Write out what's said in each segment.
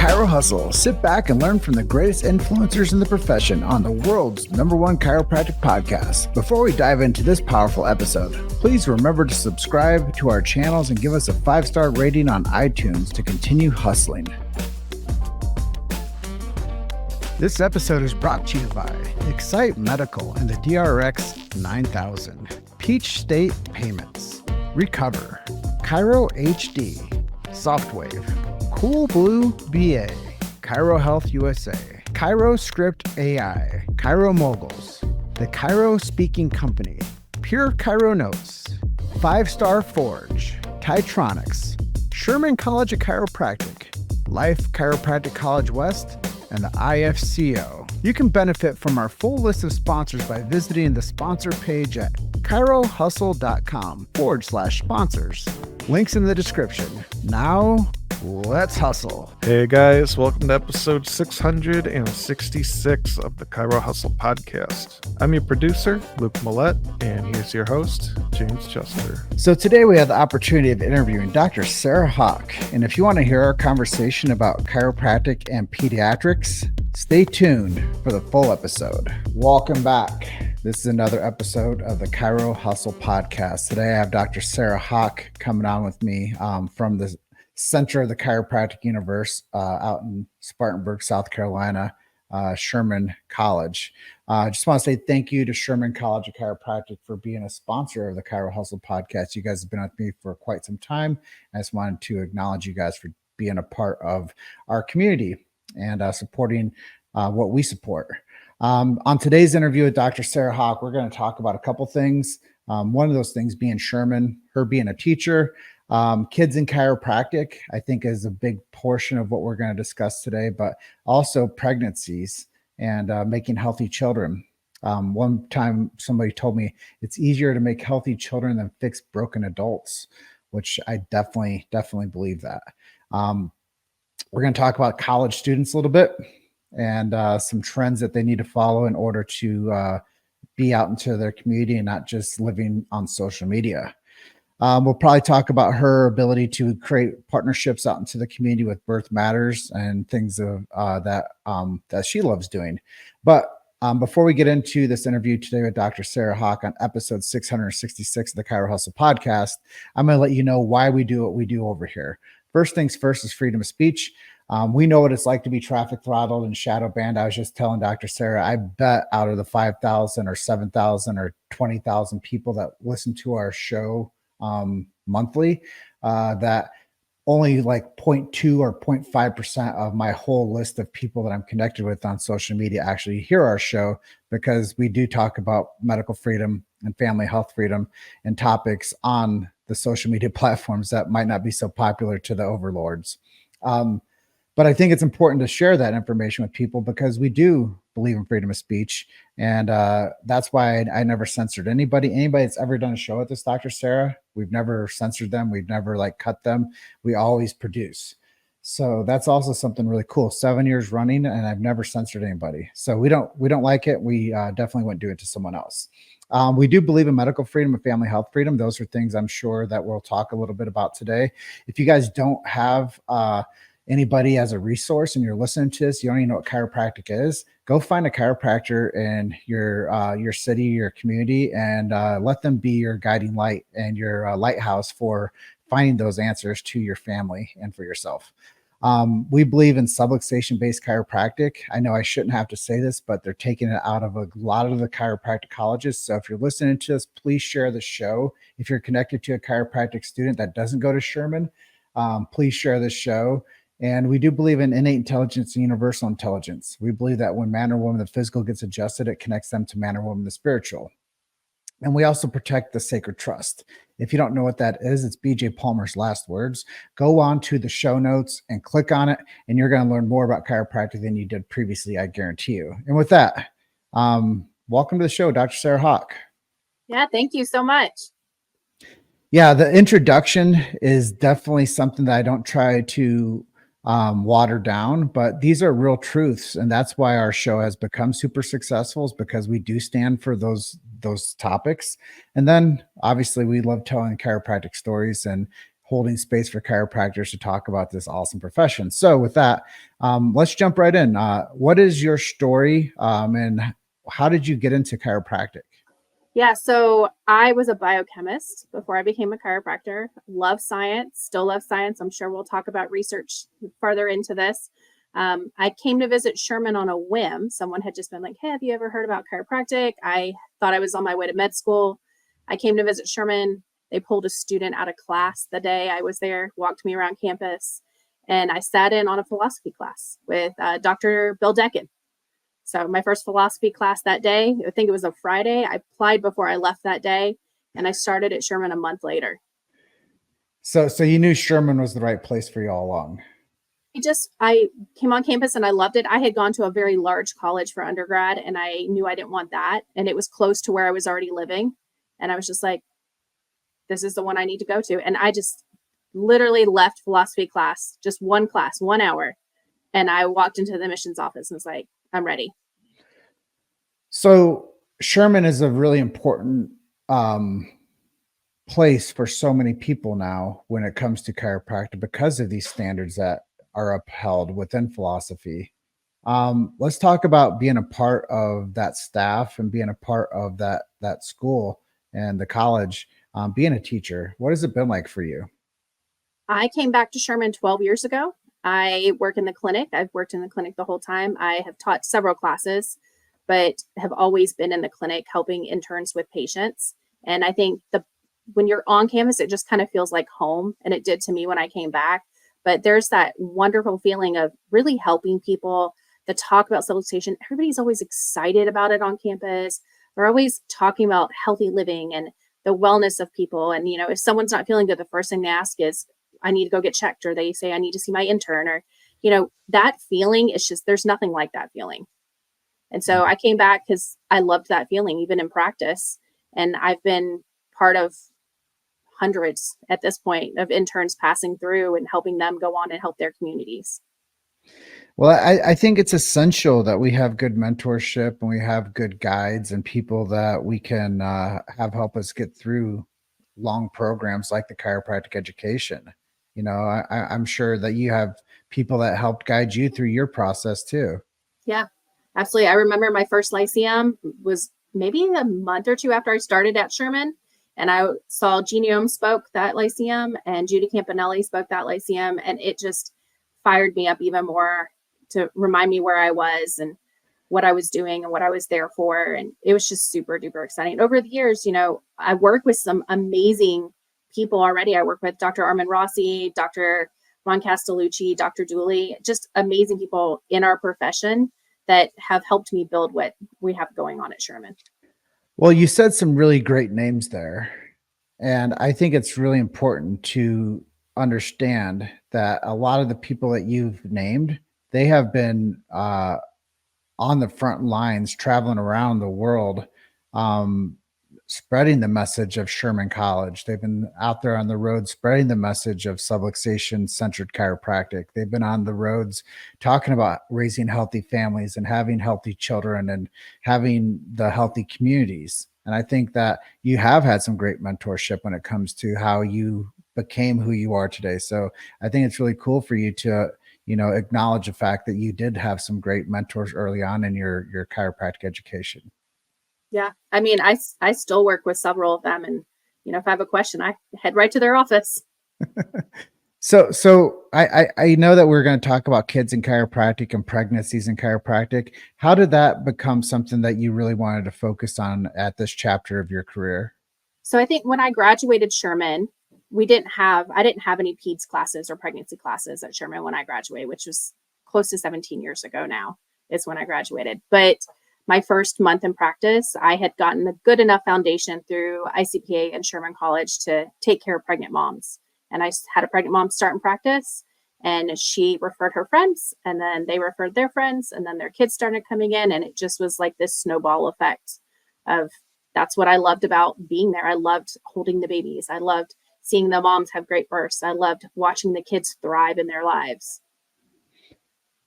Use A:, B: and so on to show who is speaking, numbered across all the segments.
A: Chiro Hustle. Sit back and learn from the greatest influencers in the profession on the world's #1 chiropractic podcast. Before we dive into this powerful episode, please remember to subscribe to our channels and give us a 5-star rating on iTunes to continue hustling. This episode is brought to you by Excite Medical and the DRX 9000, Peach State Payments, Recover, Chiro HD, Softwave, Cool Blue BA, Chiro Health USA, Chiro Script AI, Chiro Moguls, The Chiro Speaking Company, Pure Chiro Notes, 5-Star Forge, Titronics, Sherman College Chiropractic, Life Chiropractic College West, and the IFCO. You can benefit from our full list of sponsors by visiting the sponsor page at chirohustle.com/sponsors. Links in the description. Now, let's hustle.
B: Hey guys, welcome to episode 666 of the Chiro Hustle podcast. I'm your producer, Luke Millette, and here's your host, James Chester.
A: So today we have the opportunity of interviewing Dr. Sarah Hock. And if you want to hear our conversation about chiropractic and pediatrics, stay tuned for the full episode. Welcome back. This is another episode of the Chiro Hustle podcast. Today I have Dr. Sarah Hock coming on with me from the center of the chiropractic universe out in Spartanburg, South Carolina, Sherman College. I just want to say thank you to Sherman College Chiropractic for being a sponsor of the Chiro Hustle podcast. You guys have been with me for quite some time. I just wanted to acknowledge you guys for being a part of our community and supporting what we support. On today's interview with Dr. Sarah Hock, we're going to talk about a couple things. One of those things being Sherman, her being a teacher, kids in chiropractic, I think is a big portion of what we're going to discuss today, but also pregnancies and making healthy children. One time somebody told me it's easier to make healthy children than fix broken adults, which I definitely believe that. We're going to talk about college students a little bit and some trends that they need to follow in order to be out into their community and not just living on social media. We'll probably talk about her ability to create partnerships out into the community with Birth Matters and things of that she loves doing. But before we get into this interview today with Dr. Sarah Hock on episode 666 of the Chiro Hustle podcast, I'm going to let you know why we do what we do over here. First things first is freedom of speech. We know what it's like to be traffic throttled and shadow banned. I was just telling Dr. Sarah, I bet out of the 5,000 or 7,000 or 20,000 people that listen to our show monthly, that only like 0.2 or 0.5% of my whole list of people that I'm connected with on social media actually hear our show, because we do talk about medical freedom and family health freedom and topics on the social media platforms that might not be so popular to the overlords. But I think it's important to share that information with people because we do believe in freedom of speech. And that's why I never censored anybody. Anybody that's ever done a show with this, Dr. Sarah, we've never censored them. We've never cut them. We always produce. So that's also something really cool. 7 years running, and I've never censored anybody. So we don't like it. We definitely wouldn't do it to someone else. We do believe in medical freedom and family health freedom. Those are things I'm sure that we'll talk a little bit about today. If you guys don't have anybody as a resource and you're listening to this, you don't even know what chiropractic is, go find a chiropractor in your city, your community, and let them be your guiding light and your lighthouse for finding those answers to your family and for yourself. We believe in subluxation-based chiropractic. I know I shouldn't have to say this, but they're taking it out of a lot of the chiropractic colleges. So if you're listening to this, please share the show. If you're connected to a chiropractic student that doesn't go to Sherman, please share this show. And we do believe in innate intelligence and universal intelligence. We believe that when man or woman, the physical gets adjusted, it connects them to man or woman, the spiritual. And we also protect the sacred trust. If you don't know what that is, it's BJ Palmer's last words. Go on to the show notes and click on it, and you're going to learn more about chiropractic than you did previously, I guarantee you. And with that, welcome to the show, Dr. Sarah Hock.
C: Yeah, thank you so much.
A: Yeah, the introduction is definitely something that I don't try to watered down, but these are real truths. And that's why our show has become super successful, is because we do stand for those topics. And then obviously we love telling chiropractic stories and holding space for chiropractors to talk about this awesome profession. So with that, let's jump right in. What is your story and how did you get into chiropractic?
C: Yeah, so I was a biochemist before I became a chiropractor. Love science, still love science. I'm sure we'll talk about research further into this. I came to visit Sherman on a whim. Someone had just been like, hey, have you ever heard about chiropractic? I thought I was on my way to med school. I came to visit Sherman. They pulled a student out of class the day I was there, walked me around campus, and I sat in on a philosophy class with Dr. Bill Decken. So my first philosophy class that day, I think it was a Friday. I applied before I left that day, and I started at Sherman a month later.
A: So you knew Sherman was the right place for you all along.
C: I came on campus and I loved it. I had gone to a very large college for undergrad, and I knew I didn't want that. And it was close to where I was already living. And I was just like, this is the one I need to go to. And I just literally left philosophy class, just one class, 1 hour. And I walked into the admissions office and was like, I'm ready.
A: So Sherman is a really important place for so many people now when it comes to chiropractic because of these standards that are upheld within philosophy. Let's talk about being a part of that staff and being a part of that school and the college, being a teacher. What has it been like for you?
C: I came back to Sherman 12 years ago. I work in the clinic. I've worked in the clinic the whole time. I have taught several classes, but have always been in the clinic helping interns with patients. And I think when you're on campus, it just kind of feels like home. And it did to me when I came back. But there's that wonderful feeling of really helping people. The talk about subluxation, everybody's always excited about it on campus. They're always talking about healthy living and the wellness of people. And, if someone's not feeling good, the first thing they ask is, I need to go get checked, or they say, I need to see my intern, or, that feeling is just, there's nothing like that feeling. And so I came back because I loved that feeling, even in practice. And I've been part of hundreds at this point of interns passing through and helping them go on and help their communities.
A: Well, I think it's essential that we have good mentorship and we have good guides and people that we can have help us get through long programs like the chiropractic education. I'm sure that you have people that helped guide you through your process too.
C: Yeah, absolutely. I remember my first lyceum was maybe a month or two after I started at Sherman. And I saw Genome spoke that lyceum and Judy Campanelli spoke that lyceum. And it just fired me up even more to remind me where I was and what I was doing and what I was there for. And it was just super duper exciting. Over the years, I work with some amazing people already. I work with Dr. Armin Rossi, Dr. Ron Castellucci, Dr. Dooley, just amazing people in our profession that have helped me build what we have going on at Sherman.
A: Well, you said some really great names there. And I think it's really important to understand that a lot of the people that you've named, they have been on the front lines, traveling around the world, spreading the message of Sherman College. They've been out there on the road spreading the message of subluxation-centered chiropractic. They've been on the roads talking about raising healthy families and having healthy children and having the healthy communities. And I think that you have had some great mentorship when it comes to how you became who you are today. So I think it's really cool for you to acknowledge the fact that you did have some great mentors early on in your chiropractic education.
C: Yeah. I mean, I still work with several of them, and, if I have a question, I head right to their office.
A: So I know that we're going to talk about kids in chiropractic and pregnancies in chiropractic. How did that become something that you really wanted to focus on at this chapter of your career?
C: So I think when I graduated Sherman, I didn't have any peds classes or pregnancy classes at Sherman when I graduated, which was close to 17 years ago now is when I graduated. But my first month in practice, I had gotten a good enough foundation through ICPA and Sherman College to take care of pregnant moms. And I had a pregnant mom start in practice, and she referred her friends, and then they referred their friends, and then their kids started coming in. And it just was like this snowball effect of that's what I loved about being there. I loved holding the babies. I loved seeing the moms have great births. I loved watching the kids thrive in their lives.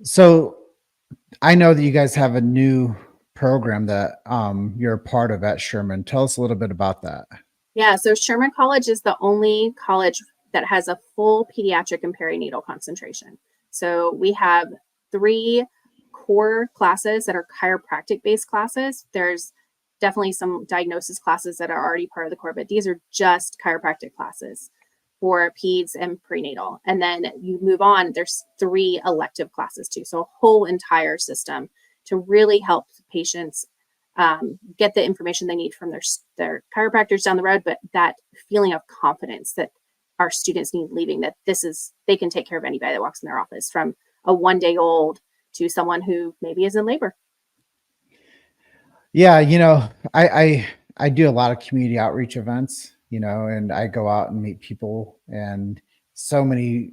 A: So I know that you guys have a new program that you're a part of at Sherman. Tell us a little bit about that.
C: Yeah, so Sherman College is the only college that has a full pediatric and perinatal concentration. So we have 3 core classes that are chiropractic based classes. There's definitely some diagnosis classes that are already part of the core, but these are just chiropractic classes for peds and prenatal. And then you move on, there's 3 elective classes too. So a whole entire system to really help patients get the information they need from their chiropractors down the road, but that feeling of confidence that our students need leaving, that they can take care of anybody that walks in their office, from a 1-day-old to someone who maybe is in labor.
A: Yeah, I do a lot of community outreach events, and I go out and meet people, and so many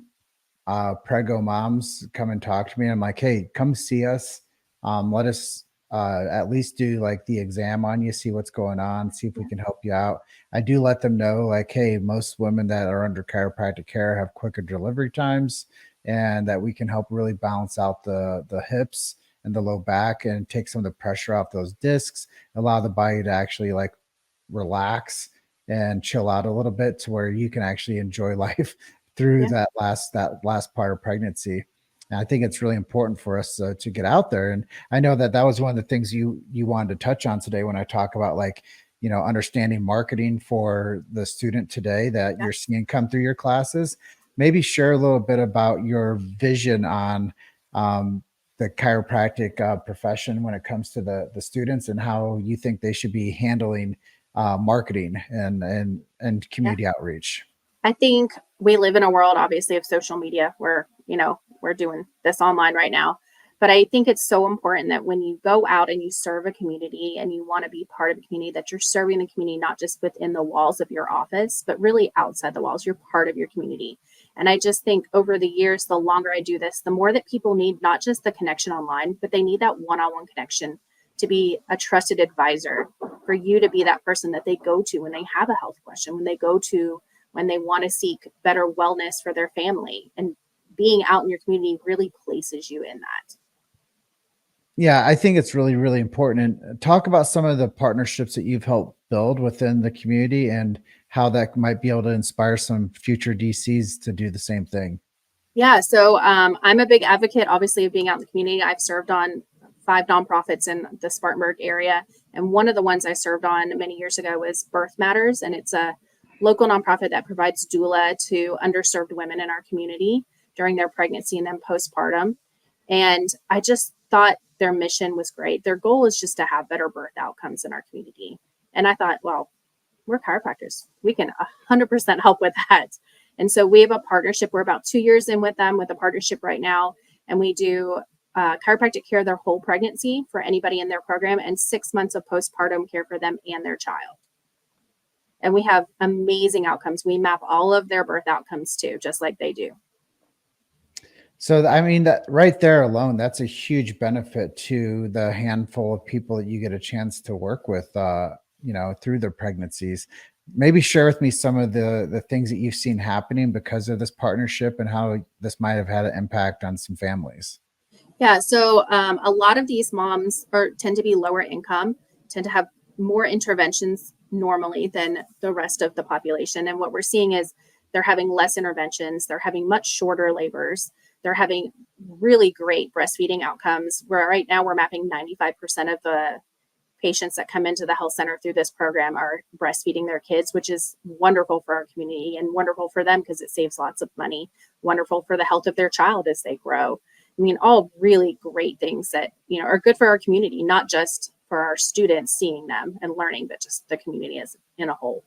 A: prego moms come and talk to me. I'm like, hey, come see us. Let us at least do like the exam on you, see what's going on, see if we can help you out. I do let them know, like, hey, most women that are under chiropractic care have quicker delivery times, and that we can help really balance out the hips and the low back and take some of the pressure off those discs, allow the body to actually like relax and chill out a little bit to where you can actually enjoy life through
C: Yeah.
A: that last part of pregnancy. And I think it's really important for us to get out there. And I know that was one of the things you wanted to touch on today when I talk about, like, understanding marketing for the student today that
C: Yeah.
A: you're seeing come through your classes. Maybe share a little bit about your vision on the chiropractic profession when it comes to the students, and how you think they should be handling marketing and community outreach.
C: I think we live in a world, obviously, of social media where, we're doing this online right now. But I think it's so important that when you go out and you serve a community and you want to be part of a community, that you're serving the community, not just within the walls of your office, but really outside the walls. You're part of your community. And I just think over the years, the longer I do this, the more that people need not just the connection online, but they need that one-on-one connection to be a trusted advisor, for you to be that person that they go to when they have a health question, when they want to seek better wellness for their family. And being out in your community really places you in that.
A: Yeah, I think it's really, really important. And talk about some of the partnerships that you've helped build within the community and how that might be able to inspire some future DCs to do the same thing.
C: Yeah. So I'm a big advocate, obviously, of being out in the community. I've served on 5 nonprofits in the Spartanburg area. And one of the ones I served on many years ago was Birth Matters. And it's a local nonprofit that provides doula to underserved women in our community during their pregnancy and then postpartum. And I just thought their mission was great. Their goal is just to have better birth outcomes in our community. And I thought, well, we're chiropractors. We can 100% help with that. And so we have a partnership. We're about 2 years in with them, with a partnership right now. And we do chiropractic care their whole pregnancy for anybody in their program, and 6 months of postpartum care for them and their child. And we have amazing outcomes. We map all of their birth outcomes too, just like they do.
A: So, I mean, that right there alone, that's a huge benefit to the handful of people that you get a chance to work with, through their pregnancies. Maybe share with me some of the things that you've seen happening because of this partnership, and how this might have had an impact on some families.
C: Yeah. So a lot of these moms tend to be lower income, tend to have more interventions normally than the rest of the population. And what we're seeing is they're having less interventions. They're having much shorter labors. They're having really great breastfeeding outcomes, where right now we're mapping 95% of the patients that come into the health center through this program are breastfeeding their kids, which is wonderful for our community and wonderful for them because it saves lots of money, wonderful for the health of their child as they grow. I mean, all really great things that, are good for our community, not just for our students seeing them and learning, but just the community as in a whole.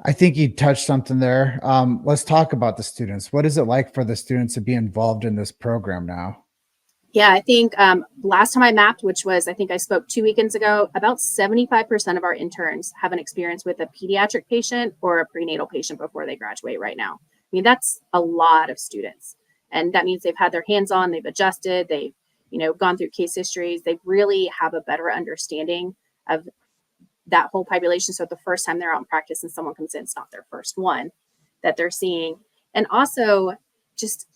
A: I think you touched something there. Let's talk about the students. What is it like for the students to be involved in this program now?
C: Yeah, I think last time I mapped, which was, I think I spoke 2 weekends ago, about 75% of our interns have an experience with a pediatric patient or a prenatal patient before they graduate right now. I mean, that's a lot of students. And that means they've had their hands on, they've adjusted, they've, gone through case histories. They really have a better understanding of that whole population. So the first time they're out in practice and someone comes in, it's not their first one that they're seeing. And also just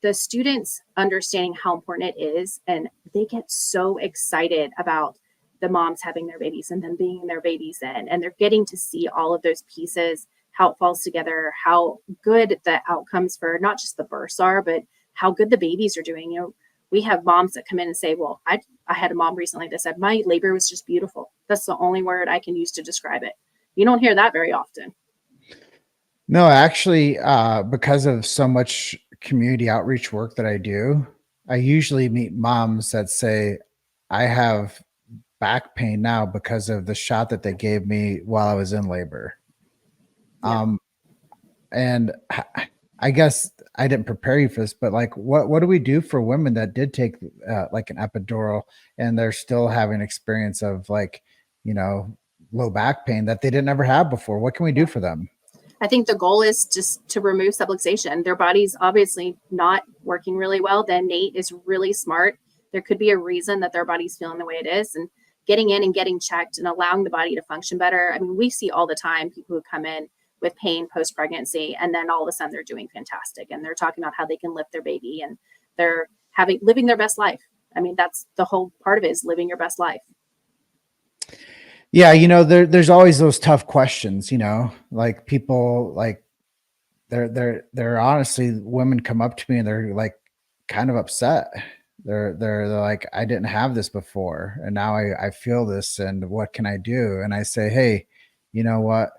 C: the students understanding how important it is. And they get so excited about the moms having their babies and then being their babies in, and they're getting to see all of those pieces how it falls together, how good the outcomes for not just the births are, but how good the babies are doing. We have moms that come in and say, well, I had a mom recently that said, my labor was just beautiful. That's the only word I can use to describe it. You don't hear that very often.
A: No, actually, because of so much community outreach work that I do, I usually meet moms that say, I have back pain now because of the shot that they gave me while I was in labor.
C: Yeah.
A: And I guess I didn't prepare you for this, but like, what do we do for women that did take like an epidural and they're still having experience of like, low back pain that they didn't ever have before? What can we do for them?
C: I think the goal is just to remove subluxation. Their body's obviously not working really well. The innate is really smart. There could be a reason that their body's feeling the way it is, and getting in and getting checked and allowing the body to function better. I mean, we see all the time people who come in with pain post-pregnancy, and then all of a sudden they're doing fantastic. And they're talking about how they can lift their baby and they're living their best life. I mean, that's the whole part of it, is living your best life.
A: Yeah, there's always those tough questions, like people like they're honestly, women come up to me and they're like kind of upset. They're like, I didn't have this before and now I feel this, and what can I do? And I say, hey, you know what?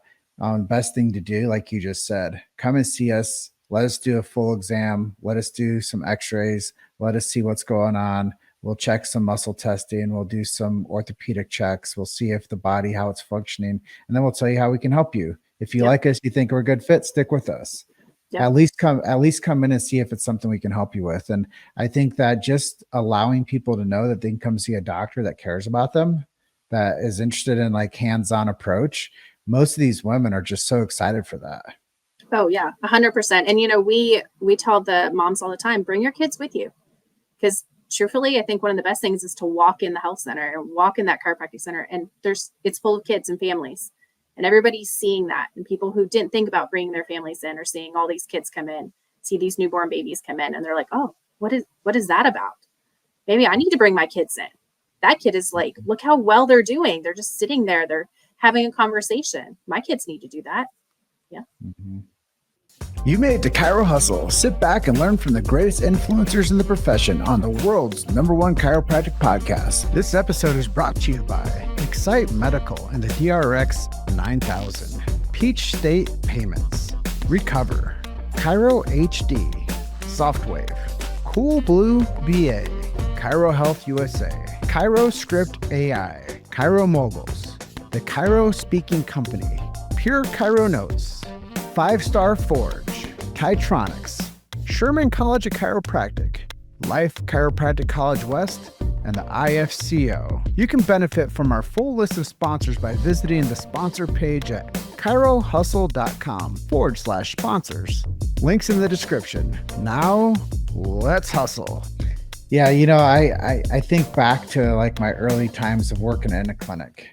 A: Best thing to do, like you just said, come and see us. Let us do a full exam. Let us do some x-rays. Let us see what's going on. We'll check some muscle testing. We'll do some orthopedic checks. We'll see if the body, how it's functioning. And then we'll tell you how we can help you. If you like us, you think we're a good fit, stick with us. At least come in and see if it's something we can help you with. And I think that just allowing people to know that they can come see a doctor that cares about them, that is interested in like hands-on approach. Most of these women are just so excited for that.
C: Oh yeah, 100%. And we tell the moms all the time, bring your kids with you, because truthfully, I think one of the best things is to walk in the health center and walk in that chiropractic center, and it's full of kids and families, and everybody's seeing that. And people who didn't think about bringing their families in are seeing all these kids come in, see these newborn babies come in, and they're like, oh, what is that about? Maybe I need to bring my kids in. That kid is like, look how well they're doing. They're just sitting there. They're having a conversation. My kids need to do that. Yeah.
A: Mm-hmm. You made it to Chiro Hustle. Sit back and learn from the greatest influencers in the profession on the world's #1 chiropractic podcast. This episode is brought to you by Excite Medical and the DRX 9000, Peach State Payments, Recover, Chiro HD, Softwave, Cool Blue BA, Chiro Health USA, Chiro Script AI, Chiro Moguls, The Chiro Speaking Company, Pure Chiro Notes, 5-Star Forge, Titronics, Sherman College Chiropractic, Life Chiropractic College West, and the IFCO. You can benefit from our full list of sponsors by visiting the sponsor page at chirohustle.com/sponsors. Links in the description. Now, let's hustle. Yeah, I think back to like my early times of working in a clinic.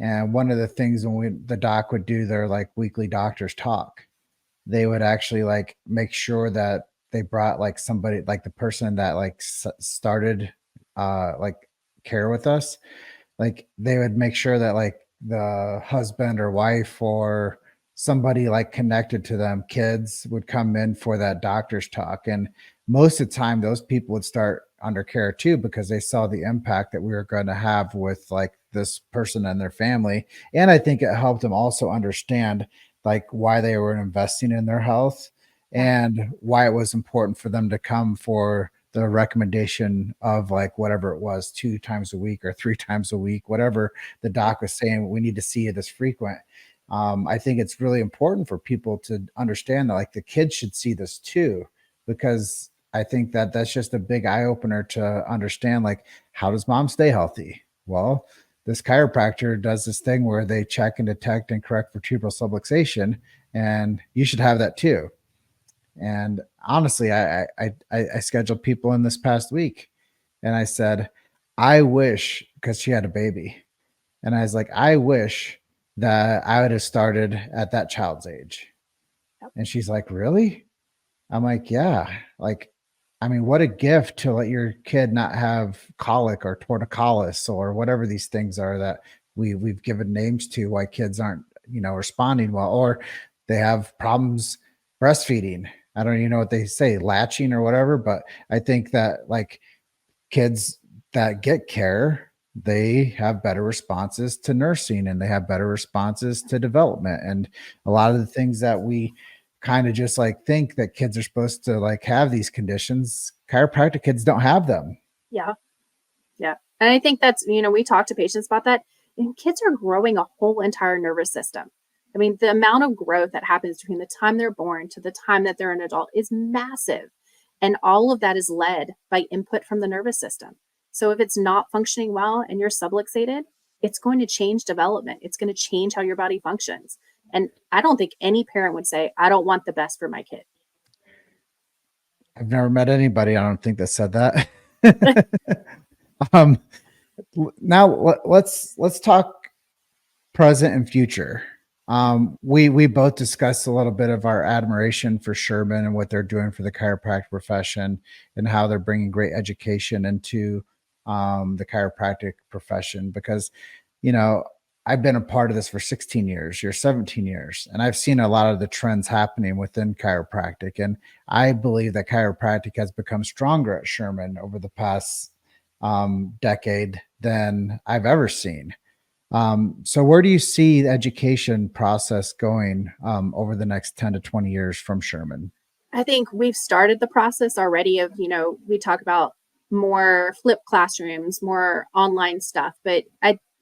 A: And one of the things when the doc would do their like weekly doctor's talk, they would actually like make sure that they brought like somebody, like the person that like started like care with us. Like they would make sure that like the husband or wife or somebody like connected to them, kids, would come in for that doctor's talk. And most of the time those people would start under care too, because they saw the impact that we were going to have with like this person and their family. And I think it helped them also understand like why they were investing in their health and why it was important for them to come for the recommendation of like whatever it was, 2 times a week or 3 times a week, whatever the doc was saying, we need to see it as frequent. I think it's really important for people to understand that like the kids should see this too, because I think that that's just a big eye opener to understand, like, how does mom stay healthy? Well, this chiropractor does this thing where they check and detect and correct vertebral subluxation, and you should have that too. And honestly, I scheduled people in this past week, and I said, I wish, because she had a baby, and I was like, I wish that I would have started at that child's age. And she's like, really? I'm like, yeah. Like, I mean, what a gift to let your kid not have colic or torticollis or whatever these things are that we've given names to, why kids aren't, responding well, or They have problems breastfeeding. I don't even know what they say, latching or whatever, but I think that like kids that get care, they have better responses to nursing and they have better responses to development. And a lot of the things that we kind of just like think that kids are supposed to like have these conditions, chiropractic kids don't have them.
C: Yeah. Yeah. And I think that's, we talk to patients about that, and kids are growing a whole entire nervous system. I mean, the amount of growth that happens between the time they're born to the time that they're an adult is massive. And all of that is led by input from the nervous system. So if it's not functioning well and you're subluxated, it's going to change development. It's going to change how your body functions. And I don't think any parent would say, I don't want the best for my kid.
A: I've never met anybody, I don't think, that said that. Now let's talk present and future. We both discussed a little bit of our admiration for Sherman and what they're doing for the chiropractic profession and how they're bringing great education into the chiropractic profession, because I've been a part of this for 16 years, you're 17 years, and I've seen a lot of the trends happening within chiropractic. And I believe that chiropractic has become stronger at Sherman over the past decade than I've ever seen. So where do you see the education process going over the next 10 to 20 years from Sherman?
C: I think we've started the process already of, we talk about more flipped classrooms, more online stuff, but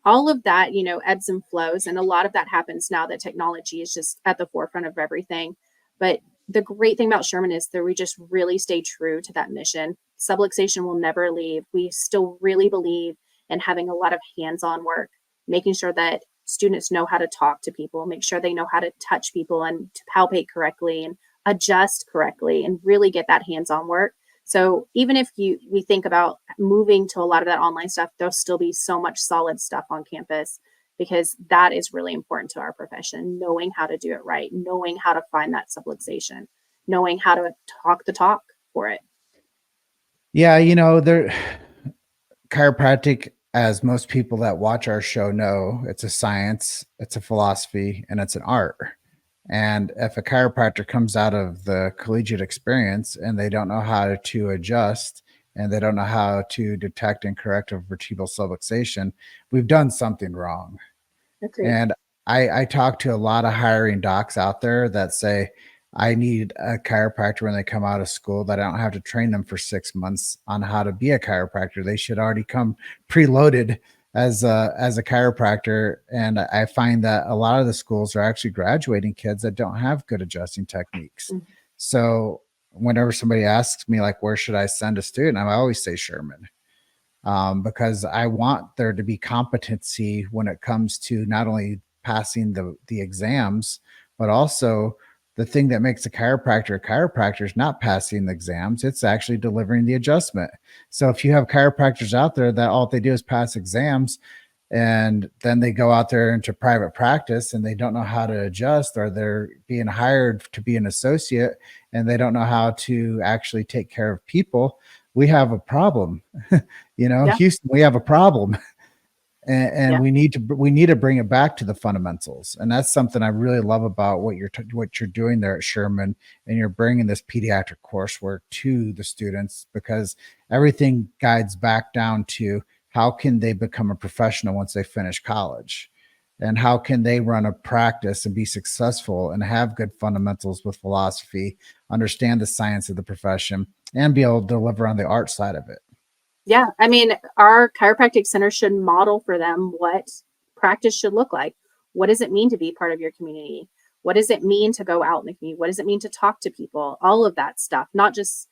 C: all of that, ebbs and flows. And a lot of that happens now that technology is just at the forefront of everything. But the great thing about Sherman is that we just really stay true to that mission. Subluxation will never leave. We still really believe in having a lot of hands-on work, making sure that students know how to talk to people, make sure they know how to touch people and to palpate correctly and adjust correctly and really get that hands-on work. So even if we think about moving to a lot of that online stuff, there'll still be so much solid stuff on campus, because that is really important to our profession, knowing how to do it right, knowing how to find that subluxation, knowing how to talk the talk for it.
A: Yeah, chiropractic, as most people that watch our show know, it's a science, it's a philosophy, and it's an art. And if a chiropractor comes out of the collegiate experience and they don't know how to adjust and they don't know how to detect and correct a vertebral subluxation, we've done something wrong.
C: Agreed.
A: And I talk to a lot of hiring docs out there that say, I need a chiropractor when they come out of school, that I don't have to train them for 6 months on how to be a chiropractor. They should already come preloaded as a chiropractor. And I find that a lot of the schools are actually graduating kids that don't have good adjusting techniques. Mm-hmm. So whenever somebody asks me, like, where should I send a student, I always say Sherman, because I want there to be competency when it comes to not only passing the exams, but also the thing that makes a chiropractor is not passing the exams. It's actually delivering the adjustment. So if you have chiropractors out there that all they do is pass exams, and then they go out there into private practice and they don't know how to adjust, or they're being hired to be an associate and they don't know how to actually take care of people, we have a problem. Yeah. Houston, we have a problem. And yeah, we need to bring it back to the fundamentals. And that's something I really love about what you're doing there at Sherman. And you're bringing this pediatric coursework to the students, because everything guides back down to how can they become a professional once they finish college, and how can they run a practice and be successful and have good fundamentals with philosophy, understand the science of the profession, and be able to deliver on the art side of it.
C: Yeah. I mean, our chiropractic center should model for them what practice should look like. What does it mean to be part of your community? What does it mean to go out in the community? What does it mean to talk to people? All of that stuff, not just,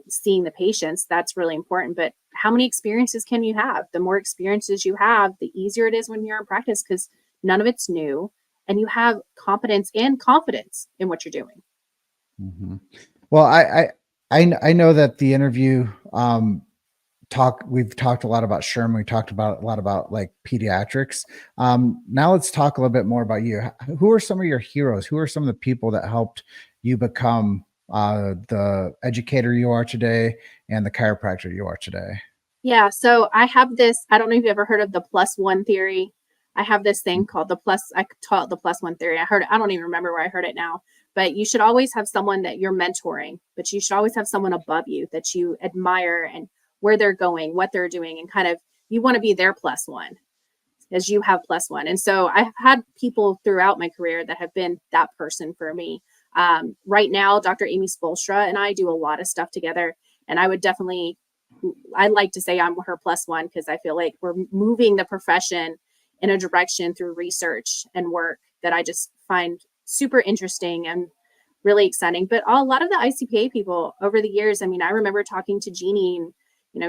C: seeing the patients. That's really important. But how many experiences can you have? The more experiences you have, the easier it is when you're in practice, because none of it's new and you have competence and confidence in what you're doing.
A: Mm-hmm. Well, I know that the interview, we've talked a lot about Sherman. We talked a lot about like pediatrics. Now let's talk a little bit more about you. Who are some of your heroes? Who are some of the people that helped you become the educator you are today and the chiropractor you are today?
C: Yeah. So I have this, I don't know if you've ever heard of the +1 theory. I have this thing called I taught the plus one theory. I don't even remember where I heard it now, but you should always have someone that you're mentoring, but you should always have someone above you that you admire and where they're going, what they're doing, and kind of, you want to be their plus one as you have plus one. And so I've had people throughout my career that have been that person for me. Right now, Dr. Amy Spolstra and I do a lot of stuff together. And I like to say I'm her plus one, because I feel like we're moving the profession in a direction through research and work that I just find super interesting and really exciting. But a lot of the ICPA people over the years, I mean, I remember talking to Jeannie and,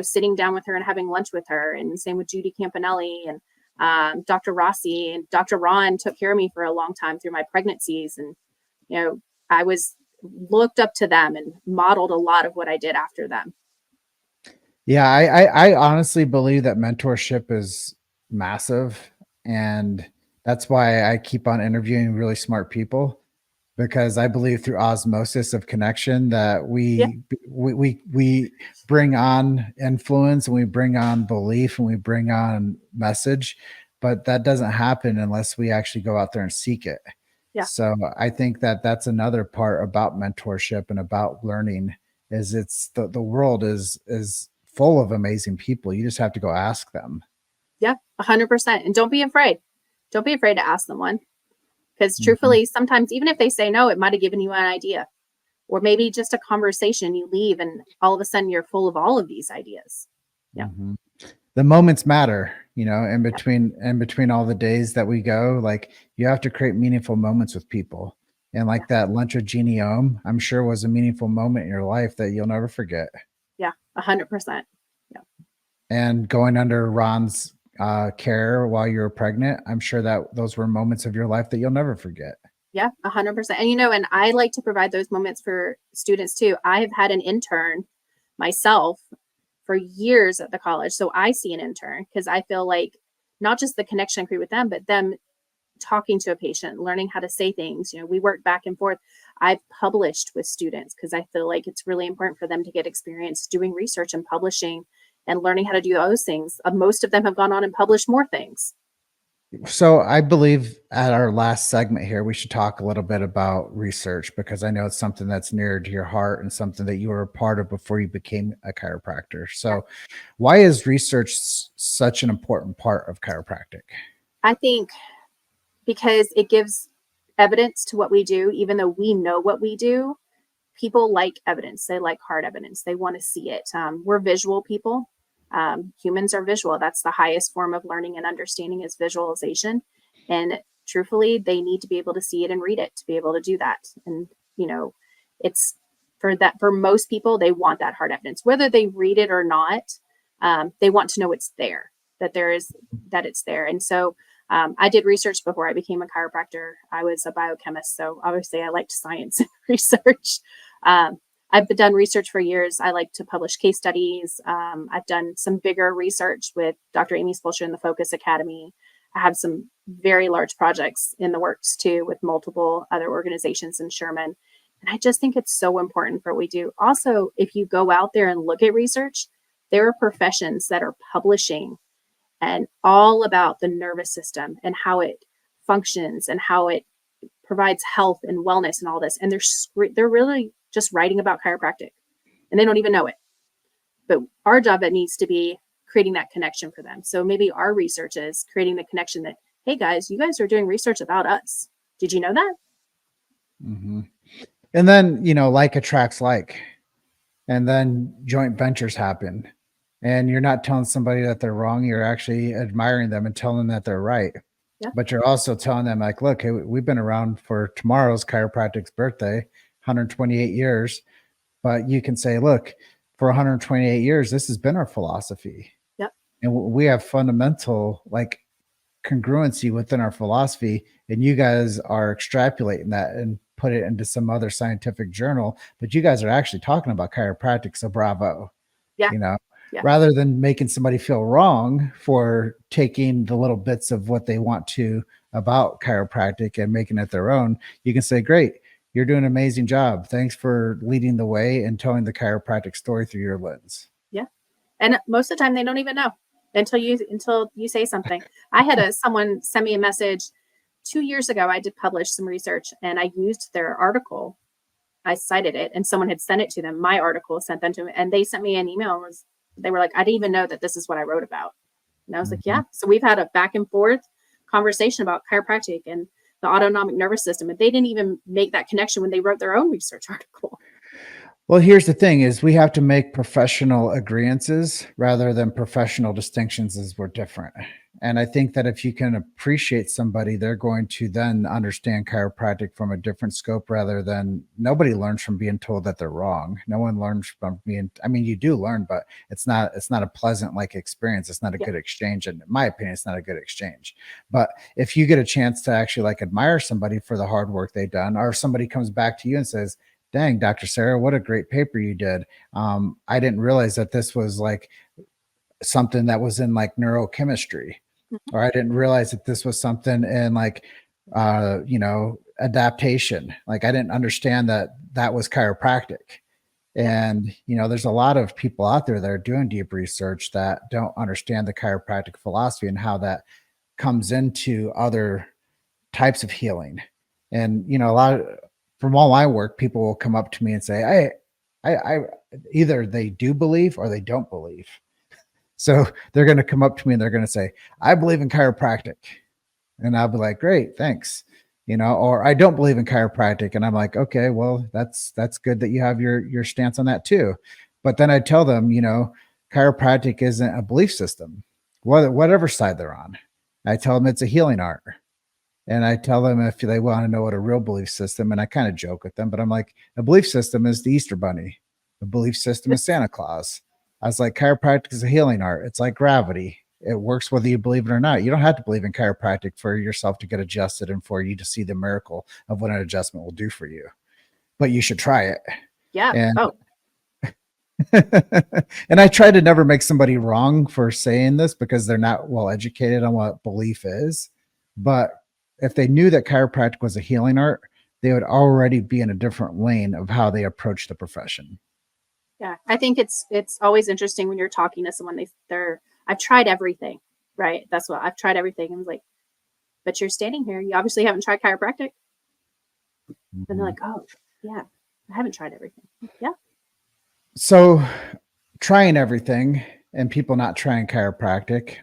C: sitting down with her and having lunch with her, and same with Judy Campanelli and Dr. Rossi, and Dr. Ron took care of me for a long time through my pregnancies. And, I was looked up to them and modeled a lot of what I did after them.
A: Yeah, I honestly believe that mentorship is massive. And that's why I keep on interviewing really smart people, because I believe through osmosis of connection that we bring on influence, and we bring on belief, and we bring on message, but that doesn't happen unless we actually go out there and seek it.
C: Yeah.
A: So I think that that's another part about mentorship and about learning is it's the world is full of amazing people. You just have to go ask them.
C: Yeah, 100%. And don't be afraid. Don't be afraid to ask them one. Because truthfully, sometimes even if they say no, it might have given you an idea, or maybe just a conversation. You leave and all of a sudden you're full of all of these ideas. Yeah.
A: The moments matter, in between all the days that we go, like you have to create meaningful moments with people. And like that lunch with Jeannie Ohm, I'm sure was a meaningful moment in your life that you'll never forget.
C: Yeah, 100%. Yeah.
A: And going under Ron's care while you were pregnant, I'm sure that those were moments of your life that you'll never forget.
C: Yeah, 100%. And, and I like to provide those moments for students too. I have had an intern myself for years at the college. So I see an intern because I feel like not just the connection I create with them, but them talking to a patient, learning how to say things. We work back and forth. I've published with students because I feel like it's really important for them to get experience doing research and publishing and learning how to do those things. Most of them have gone on and published more things.
A: So I believe at our last segment here, we should talk a little bit about research, because I know it's something that's near to your heart and something that you were a part of before you became a chiropractor. So why is research such an important part of chiropractic?
C: I think because it gives evidence to what we do. Even though we know what we do, people like evidence. They like hard evidence. They want to see it. We're visual people. Humans are visual. That's the highest form of learning and understanding is visualization. And truthfully, they need to be able to see it and read it to be able to do that. And, it's for most people, they want that hard evidence, whether they read it or not. They want to know it's there, that it's there. And so I did research before I became a chiropractor. I was a biochemist. So obviously I liked science and research. I've done research for years. I like to publish case studies. I've done some bigger research with Dr. Amy Spolstra in the Focus Academy. I have some very large projects in the works too with multiple other organizations in Sherman. And I just think it's so important for what we do. Also, if you go out there and look at research, there are professions that are publishing and all about the nervous system and how it functions and how it provides health and wellness and all this. And they're really just writing about chiropractic and they don't even know it. But our job, it needs to be creating that connection for them. So maybe our research is creating the connection that, hey guys, you guys are doing research about us. Did you know that?
A: Mm-hmm. And then, like attracts like, and then joint ventures happen. And you're not telling somebody that they're wrong. You're actually admiring them and telling them that they're right. Yeah. But you're also telling them like, look, hey, we've been around for tomorrow's chiropractic's birthday, 128 years. But you can say, look, for 128 years, this has been our philosophy.
C: Yep.
A: And we have fundamental like congruency within our philosophy. And you guys are extrapolating that and put it into some other scientific journal. But you guys are actually talking about chiropractic. So bravo.
C: Yeah.
A: Yeah. Rather than making somebody feel wrong for taking the little bits of what they want to about chiropractic and making it their own, you can say, great, you're doing an amazing job. Thanks for leading the way and telling the chiropractic story through your lens.
C: Yeah. And most of the time they don't even know. until you say something. I had someone send me a message 2 years ago. I did publish some research and I used their article. I cited it and someone had sent it to them. My article sent them to me and they sent me an email. They were like, I didn't even know that this is what I wrote about. And I was like, yeah. So we've had a back and forth conversation about chiropractic and the autonomic nervous system. And they didn't even make that connection when they wrote their own research article.
A: Well, here's the thing is we have to make professional agreeances rather than professional distinctions as we're different. And I think that if you can appreciate somebody, they're going to then understand chiropractic from a different scope rather than nobody learns from being told that they're wrong. No one learns from being, I mean, you do learn, but it's not a pleasant like experience. It's not a good exchange. And in my opinion, it's not a good exchange. But if you get a chance to actually like admire somebody for the hard work they've done, or if somebody comes back to you and says, dang, Dr. Sarah, what a great paper you did. I didn't realize that this was like something that was in like neurochemistry, or I didn't realize that this was something in like, adaptation. Like I didn't understand that was chiropractic. And, there's a lot of people out there that are doing deep research that don't understand the chiropractic philosophy and how that comes into other types of healing. And, from all my work, people will come up to me and say, I either they do believe or they don't believe. So they're going to come up to me and they're going to say, I believe in chiropractic. And I'll be like, great, thanks. Or I don't believe in chiropractic. And I'm like, okay, well, that's good that you have your stance on that too. But then I tell them, chiropractic isn't a belief system, whatever side they're on. I tell them it's a healing art. And I tell them if they want to know what a real belief system, and I kind of joke with them, but I'm like, a belief system is the Easter Bunny. A belief system is Santa Claus. I was like, chiropractic is a healing art. It's like gravity. It works whether you believe it or not. You don't have to believe in chiropractic for yourself to get adjusted and for you to see the miracle of what an adjustment will do for you. But you should try it.
C: Yeah.
A: And I try to never make somebody wrong for saying this because they're not well educated on what belief is. But if they knew that chiropractic was a healing art, they would already be in a different lane of how they approach the profession.
C: Yeah, I think it's always interesting when you're talking to someone, I've tried everything, right? That's what I've tried everything. I'm like, but you're standing here. You obviously haven't tried chiropractic. And they're like, oh, yeah, I haven't tried everything. Yeah.
A: So trying everything and people not trying chiropractic.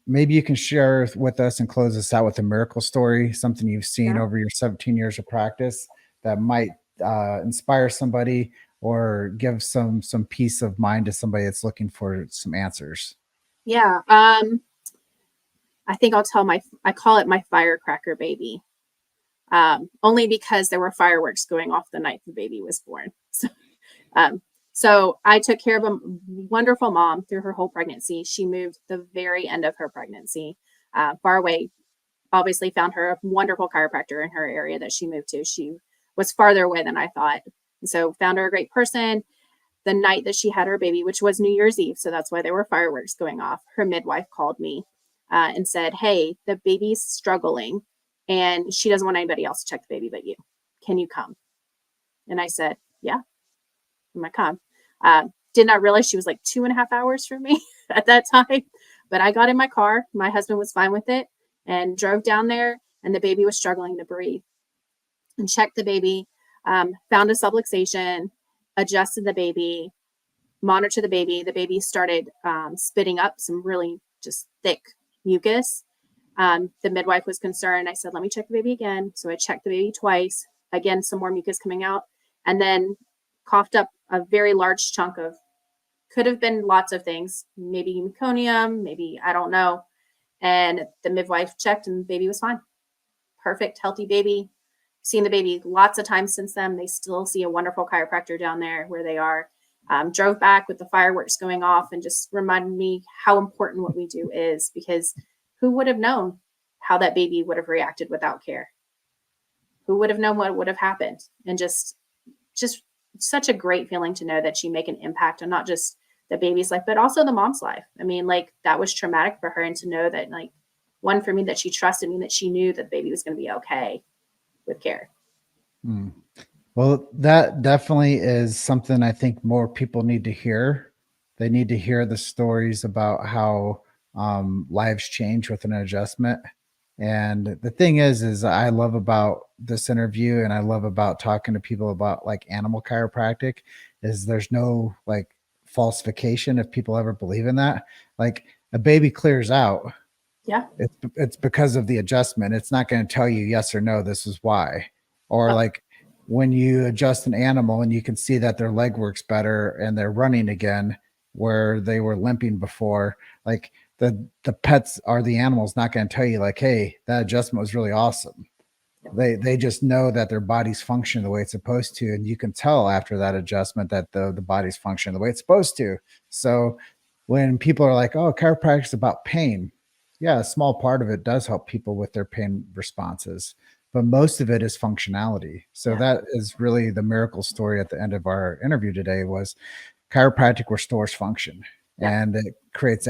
A: Maybe you can share with us and close us out with a miracle story, something you've seen over your 17 years of practice that might inspire somebody or give some peace of mind to somebody that's looking for some answers.
C: Yeah. I think I call it my firecracker baby. Only because there were fireworks going off the night the baby was born. So I took care of a wonderful mom through her whole pregnancy. She moved the very end of her pregnancy, far away, obviously found her a wonderful chiropractor in her area that she moved to. She was farther away than I thought. So found her a great person. The night that she had her baby, which was New Year's Eve, so that's why there were fireworks going off, her midwife called me and said, hey, the baby's struggling and she doesn't want anybody else to check the baby but you. Can you come? And I said, yeah, I'm going to come. Did not realize she was like 2.5 hours from me at that time. But I got in my car. My husband was fine with it and drove down there. And the baby was struggling to breathe. And checked the baby, found a subluxation, adjusted the baby, monitored the baby. The baby started spitting up some really just thick mucus. The midwife was concerned. I said, let me check the baby again. So I checked the baby twice. Again, some more mucus coming out. And then coughed up a very large chunk of, could have been lots of things, maybe meconium, maybe, I don't know. And the midwife checked and the baby was fine. Perfect, healthy baby. Seen the baby lots of times since then. They still see a wonderful chiropractor down there where they are. Drove back with the fireworks going off and just reminded me how important what we do is, because who would have known how that baby would have reacted without care? Who would have known what would have happened? And just such a great feeling to know that you make an impact on not just the baby's life, but also the mom's life. I mean, like, that was traumatic for her. And to know that, like, one, for me, that she trusted me, that she knew that the baby was going to be okay with care.
A: Well, that definitely is something I think more people need to hear. They need to hear the stories about how lives change with an adjustment. And the thing is I love about this interview and I love about talking to people about like animal chiropractic is there's no like falsification if people ever believe in that. Like a baby clears out.
C: Yeah.
A: It's because of the adjustment. It's not going to tell you yes or no, this is why. Or like when you adjust an animal and you can see that their leg works better and they're running again where they were limping before, like the pets or the animals not going to tell you like, hey, that adjustment was really awesome. They just know that their body's functioning the way it's supposed to. And you can tell after that adjustment that the body's functioning the way it's supposed to. So when people are like, oh, chiropractic is about pain. Yeah, a small part of it does help people with their pain responses, but most of it is functionality. So that is really the miracle story at the end of our interview today was chiropractic restores function and it creates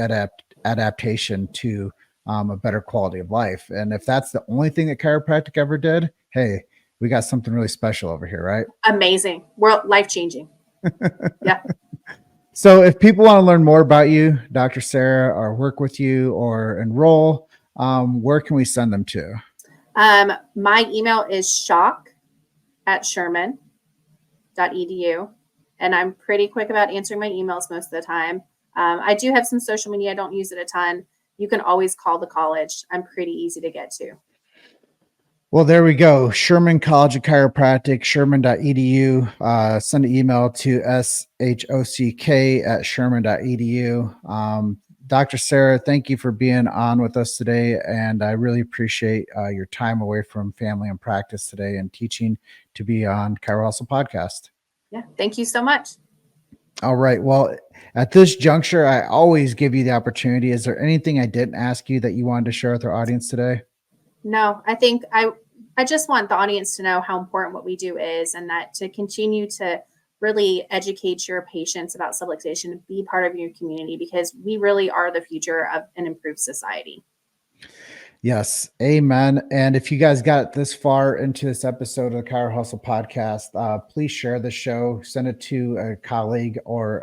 A: adaptation to a better quality of life. And if that's the only thing that chiropractic ever did, hey, we got something really special over here, right?
C: Amazing. World life-changing. Yeah.
A: So if people want to learn more about you, Dr. Sarah, or work with you or enroll, where can we send them to?
C: My email is shock@sherman.edu. And I'm pretty quick about answering my emails most of the time. I do have some social media. I don't use it a ton. You can always call the college. I'm pretty easy to get to.
A: Well, there we go. Sherman College of Chiropractic, sherman.edu. Send an email to shock@sherman.edu. Dr. Sarah, thank you for being on with us today. And I really appreciate your time away from family and practice today and teaching to be on Chiro Hustle podcast.
C: Yeah. Thank you so much.
A: All right. Well, at this juncture, I always give you the opportunity. Is there anything I didn't ask you that you wanted to share with our audience today?
C: No, I think I just want the audience to know how important what we do is, and that to continue to really educate your patients about subluxation and be part of your community, because we really are the future of an improved society.
A: Yes. Amen. And if you guys got this far into this episode of the Chiro Hustle podcast, please share the show, send it to a colleague or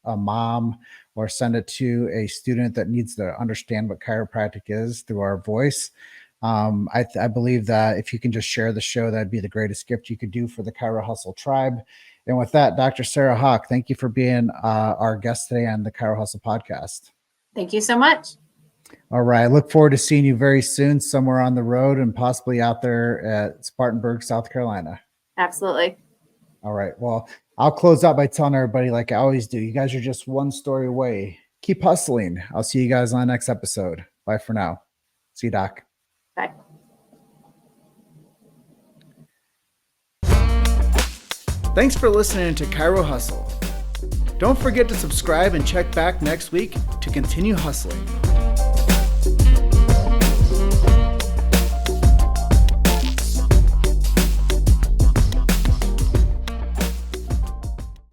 A: a mom, or send it to a student that needs to understand what chiropractic is through our voice. I believe that if you can just share the show, that'd be the greatest gift you could do for the Chiro Hustle tribe. And with that, Dr. Sarah Hock, thank you for being our guest today on the Chiro Hustle podcast.
C: Thank you so much.
A: All right. I look forward to seeing you very soon somewhere on the road and possibly out there at Spartanburg, South Carolina.
C: Absolutely.
A: All right. Well, I'll close out by telling everybody, like I always do, you guys are just one story away. Keep hustling. I'll see you guys on the next episode. Bye for now. See you, Doc.
C: Bye.
A: Thanks for listening to Chiro Hustle. Don't forget to subscribe and check back next week to continue hustling.